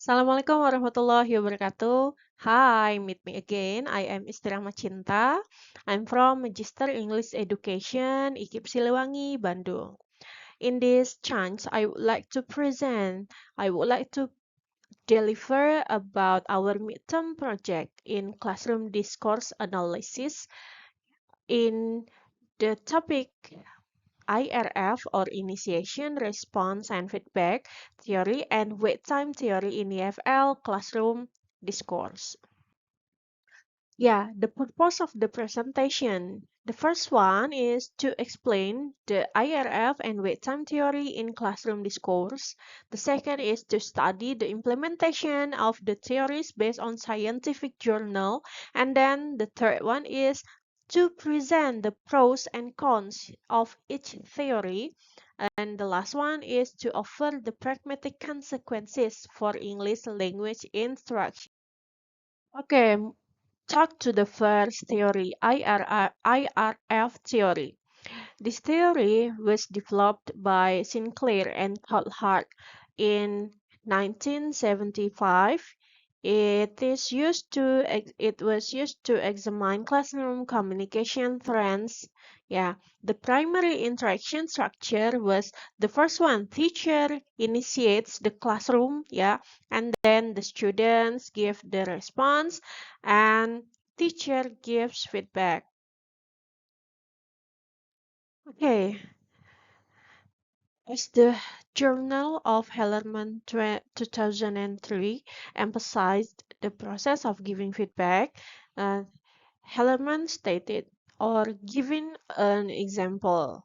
Assalamualaikum warahmatullahi wabarakatuh. Hi, meet me again. I am Istri Rahmat Cinta. I'm from Magister English Education, IKIP Siliwangi, Bandung. In this chance, I would like to deliver about our midterm project in classroom discourse analysis in the topic IRF or Initiation, Response, and Feedback Theory and Wait Time Theory in EFL Classroom Discourse. Yeah, the purpose of the presentation. The first one is to explain the IRF and wait time theory in classroom discourse. The second is to study the implementation of the theories based on scientific journal. And then the third one is to present the pros and cons of each theory. And the last one is to offer the pragmatic consequences for English language instruction. Okay, talk to the first theory, IRF theory. This theory was developed by Sinclair and Coulthard in 1975. It was used to examine classroom communication trends. Yeah, the primary interaction structure was the first one, teacher initiates the classroom, yeah, and then the students give the response and teacher gives feedback. Okay, as the Journal of Hellerman 2003 emphasized the process of giving feedback, uh, Hellerman stated, or giving an example.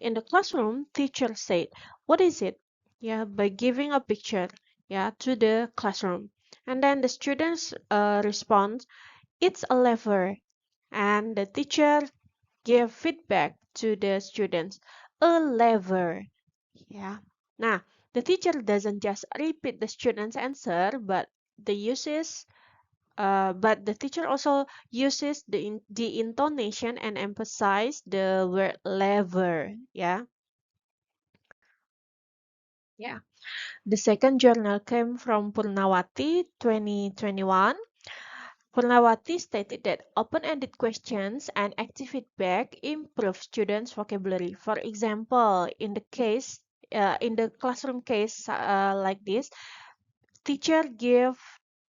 In the classroom, teacher said, "What is it?" Yeah, by giving a picture, yeah, to the classroom. And then the students respond, "It's a lever." And the teacher give feedback to the students, "A lever." Yeah. Nah, the teacher doesn't just repeat the student's answer, but the teacher also uses the intonation and emphasize the word lever. Yeah. Yeah. The second journal came from Purnawati 2021. Purnawati stated that open-ended questions and active feedback improve students' vocabulary. For example, in the classroom case like this, teacher give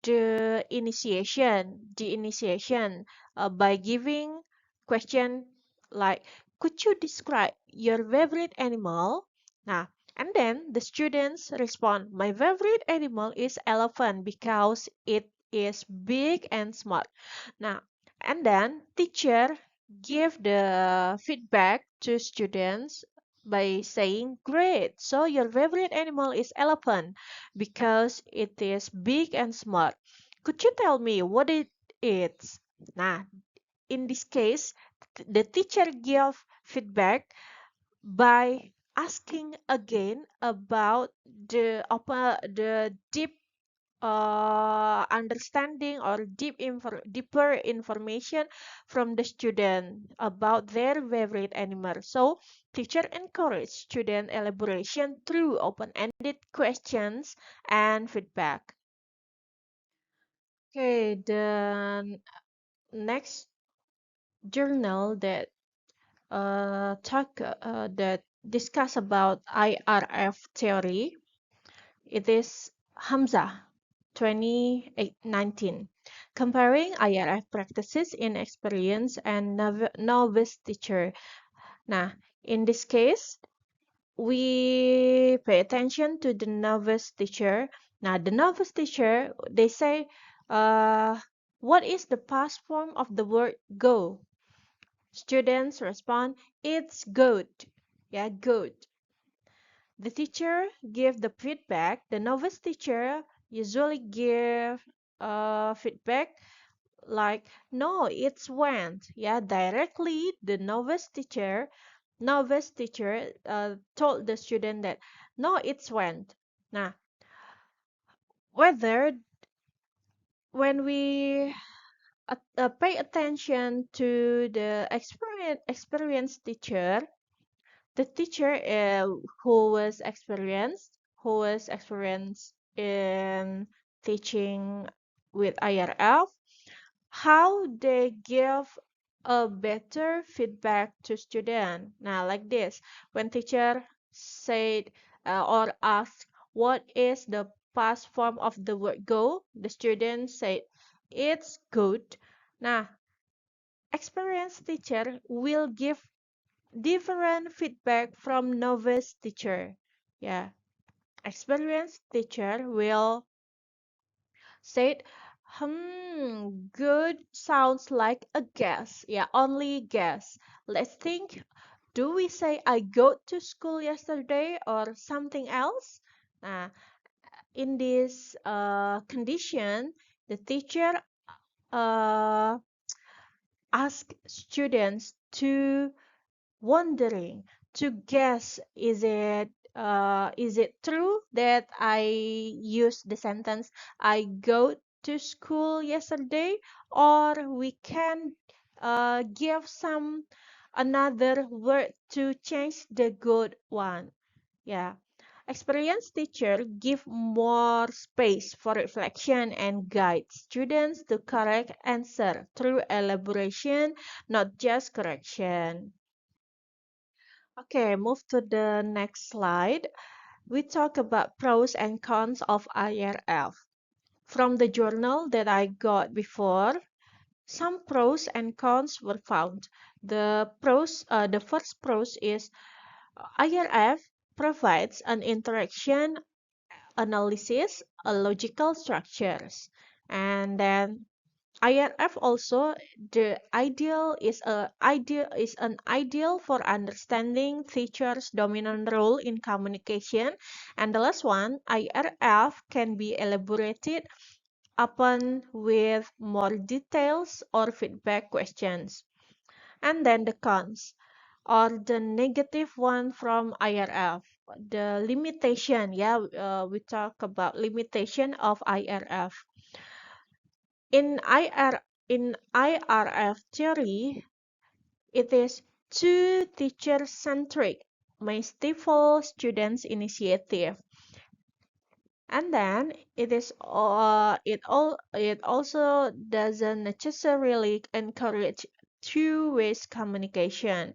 the initiation by giving question like, "Could you describe your favorite animal?" Nah, and then the students respond, "My favorite animal is elephant because it is big and smart." Now, and then teacher give the feedback to students by saying, "Great, so your favorite animal is elephant because it is big and smart. Could you tell me what it is?" Nah, in this case, the teacher give feedback by asking again about the deep understanding or deeper information from the student about their favorite animal. So teacher encourage student elaboration through open-ended questions and feedback. Okay, the next journal that discuss about IRF theory, it is Hamza 2019, comparing IRF practices in experienced and novice teacher. Nah, in this case, we pay attention to the novice teacher. Now, the novice teacher, they say, what is the past form of the word go? Students respond, "It's good." Yeah, good. The teacher give the feedback. The novice teacher usually give feedback like, "No, it's went." Yeah, directly the novice teacher told the student that, "No, it's went." Now, whether when we pay attention to the experienced teacher, the teacher who was experienced in teaching with IRF, how they give a better feedback to student. Now, like this, when teacher said or asked what is the past form of the word go, the student said it's good. Now, experienced teacher will give different feedback from novice teacher. Yeah, experienced teacher will said, good sounds like a guess. Yeah, only guess. Let's think. Do we say I go to school yesterday or something else? Nah, in this condition, the teacher uh, ask students to wondering, to guess, is it true that I use the sentence I go to school yesterday, or we can give some another word to change the good one. Yeah. Experienced teacher give more space for reflection and guide students to correct answer through elaboration, not just correction. Okay, move to the next slide. We talk about pros and cons of IRF. From the journal that I got before, some pros and cons were found. The first pros is IRF provides an interaction analysis, a logical structures, and then IRF also the ideal for understanding teachers' dominant role in communication. And the last one, IRF can be elaborated upon with more details or feedback questions. And then the cons or the negative one from IRF. The limitation, we talk about limitation of IRF. In IRF theory, it is too teacher-centric, may stifle students' initiative. And then it also doesn't necessarily encourage two-way communication.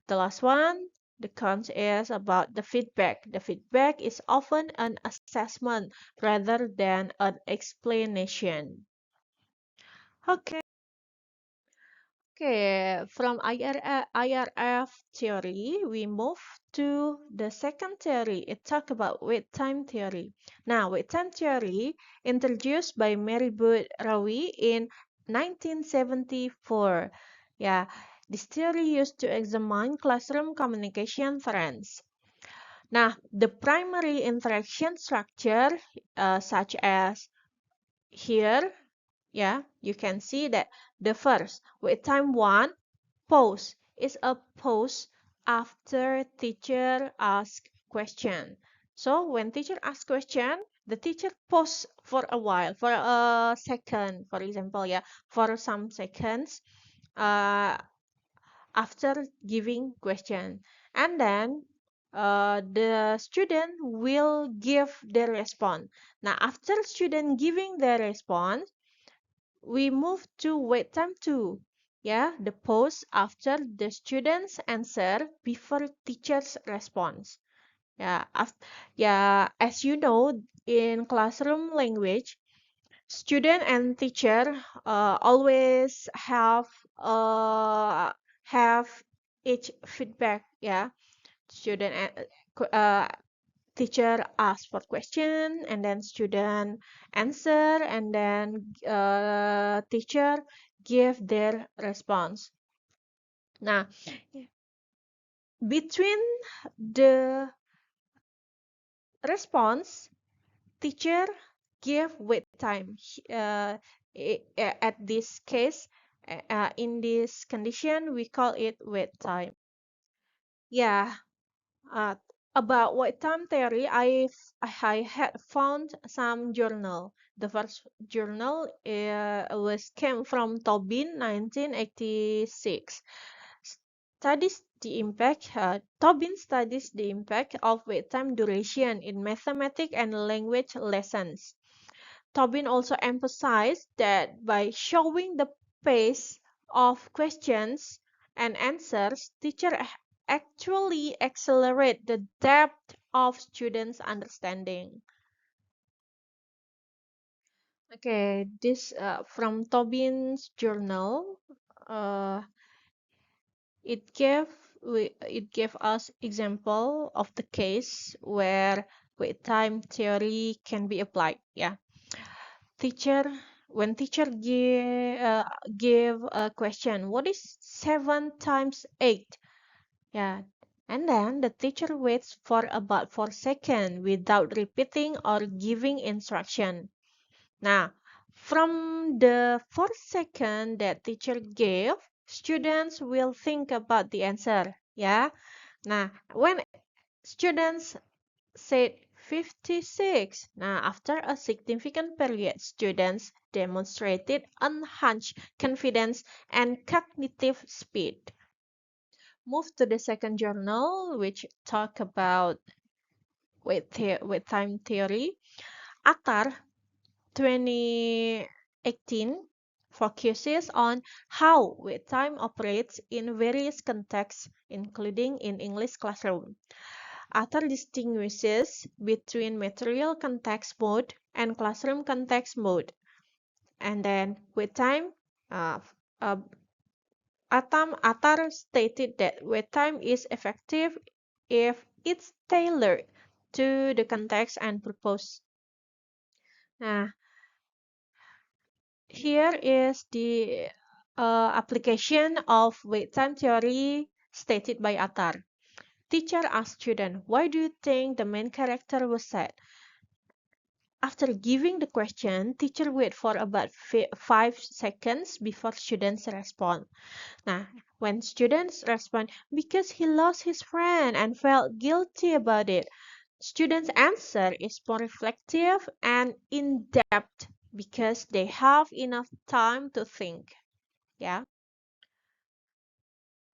The last one, the cons is about the feedback. The feedback is often an assessment rather than an explanation. Okay. Okay, from IRF theory, we move to the second theory. It talks about wait time theory. Now, wait time theory, introduced by Mary Bud Rawi in 1974. Yeah, this theory used to examine classroom communication trends. Now, the primary interaction structure, such as here, yeah, you can see that the first wait time one pause is a pause after teacher asks question. So when teacher asks question, the teacher pause for a while, for a second, for example, yeah, for some seconds, uh, after giving question, and then the student will give the response. Now after student giving the response, we move to wait time 2. Yeah, the pause after the student's answer before teacher's response. Yeah, as you know, in classroom language, student and teacher always have each feedback. Yeah, student and teacher ask for question and then student answer and then teacher give their response. Now, between the response, teacher give wait time. At this case, in this condition, we call it wait time. Yeah, Uh, about wait time theory, I had found some journal. The first journal came from Tobin, 1986. Studies the impact. Tobin studies the impact of wait time duration in mathematics and language lessons. Tobin also emphasized that by showing the pace of questions and answers, teachers actually accelerate the depth of students' understanding. Okay, this from Tobin's journal. Uh, it gave us example of the case where wait time theory can be applied. Yeah, teacher when teacher give a question, what is 7 times 8? Yeah, and then the teacher waits for about 4 seconds without repeating or giving instruction. Now, from the 4 seconds that teacher gave, students will think about the answer. Yeah. Now, when students said 56, now after a significant period, students demonstrated enhanced confidence and cognitive speed. Move to the second journal, which talk about wait time theory. Attar 2018 focuses on how wait time operates in various contexts, including in English classroom. Attar distinguishes between material context mode and classroom context mode. And then wait time, uh, uh, Attar stated that wait time is effective if it's tailored to the context and purpose. Nah, here is the application of wait time theory stated by Attar. Teacher asked student, why do you think the main character was sad? After giving the question, teacher wait for about 5 seconds before students respond. Nah, when students respond, because he lost his friend and felt guilty about it, students' answer is more reflective and in-depth because they have enough time to think. Yeah.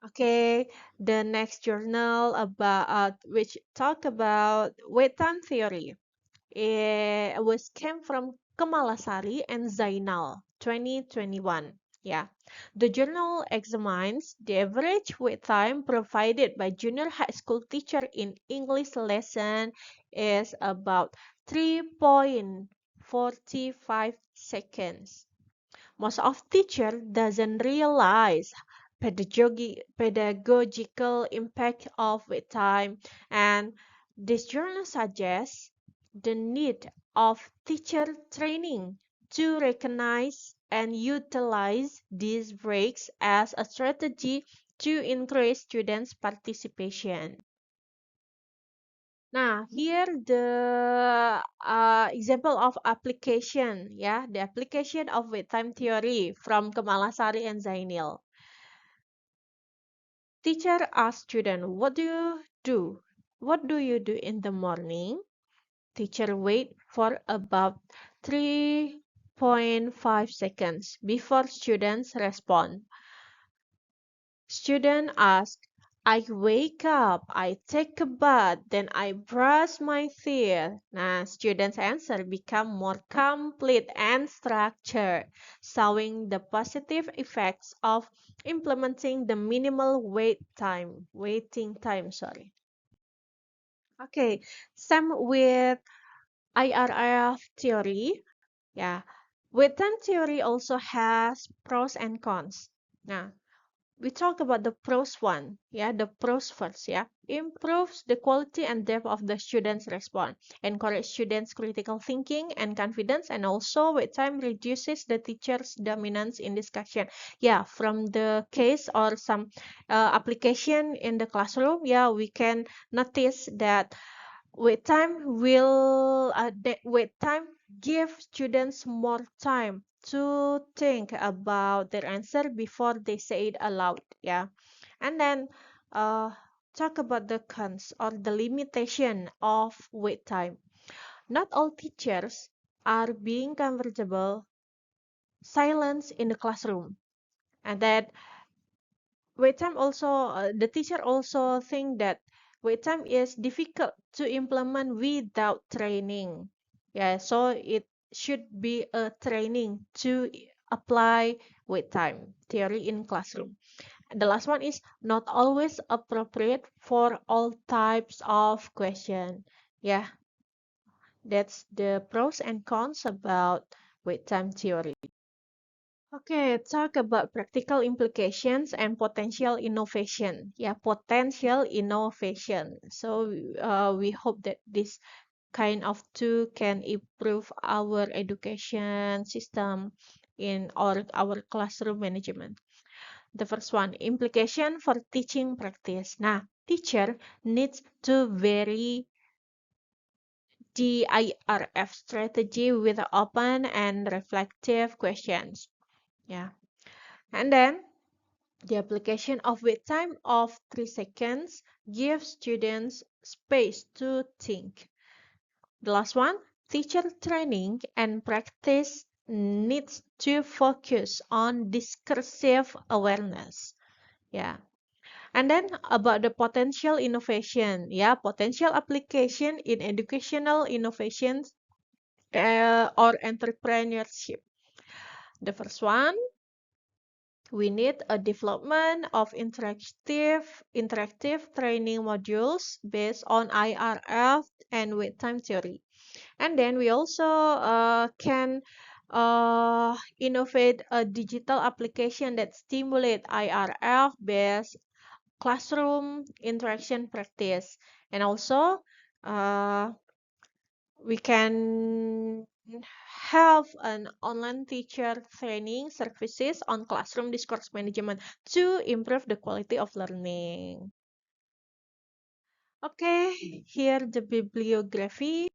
Okay, the next journal about which talk about wait time theory. It was came from Kamalasari and Zainal, 2021. Yeah. The journal examines the average wait time provided by junior high school teacher in English lesson is about 3.45 seconds. Most of teacher doesn't realize pedagogical impact of wait time, and this journal suggests the need of teacher training to recognize and utilize these breaks as a strategy to increase students' participation. Now, here the example of application, yeah, the application of wait time theory from Kamalasari and Zainil. Teacher asks student, what do you do? What do you do in the morning? Teacher wait for about 3.5 seconds before students respond. Student ask, I wake up, I take a bath, then I brush my teeth. Nah, students' answer become more complete and structured, showing the positive effects of implementing the minimal waiting time, sorry. Okay, same with IRF theory. Yeah, waiting theory also has pros and cons. Now, we talk about the pros one, yeah, the pros first, yeah. Improves the quality and depth of the students' response, encourage students' critical thinking and confidence, and also with time reduces the teacher's dominance in discussion. Yeah, from the case or some application in the classroom, yeah, we can notice that wait time give students more time to think about their answer before they say it aloud. Yeah, and then uh, talk about the cons or the limitation of wait time. Not all teachers are being comfortable silence in the classroom, and that wait time also, the teacher also think that wait time is difficult to implement without training. Yeah, so it should be a training to apply wait time theory in classroom. The last one is not always appropriate for all types of question. Yeah, that's the pros and cons about wait time theory. Okay, talk about practical implications and potential innovation. Yeah, potential innovation. So we hope that this kind of tool can improve our education system in our classroom management. The first one, implication for teaching practice. Nah, teacher needs to vary the IRF strategy with open and reflective questions. Yeah. And then the application of wait time of 3 seconds gives students space to think. The last one, teacher training and practice needs to focus on discursive awareness. Yeah. And then about the potential innovation, yeah, potential application in educational innovations or entrepreneurship. The first one, we need a development of interactive training modules based on IRF and wait time theory. And then we also can innovate a digital application that stimulate IRF based classroom interaction practice. And also uh, we can have an online teacher training services on classroom discourse management to improve the quality of learning. Okay, here the bibliography.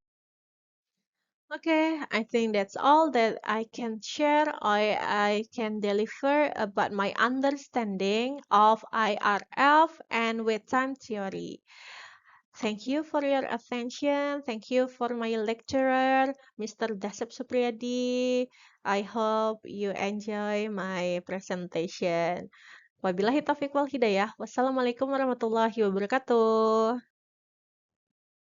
Okay, I think that's all that I can share. I can deliver about my understanding of IRF and wait time theory. Thank you for your attention. Thank you for my lecturer, Mr. Dasep Supriyadi. I hope you enjoy my presentation. Wabillahi taufiq wal hidayah. Wassalamualaikum warahmatullahi wabarakatuh.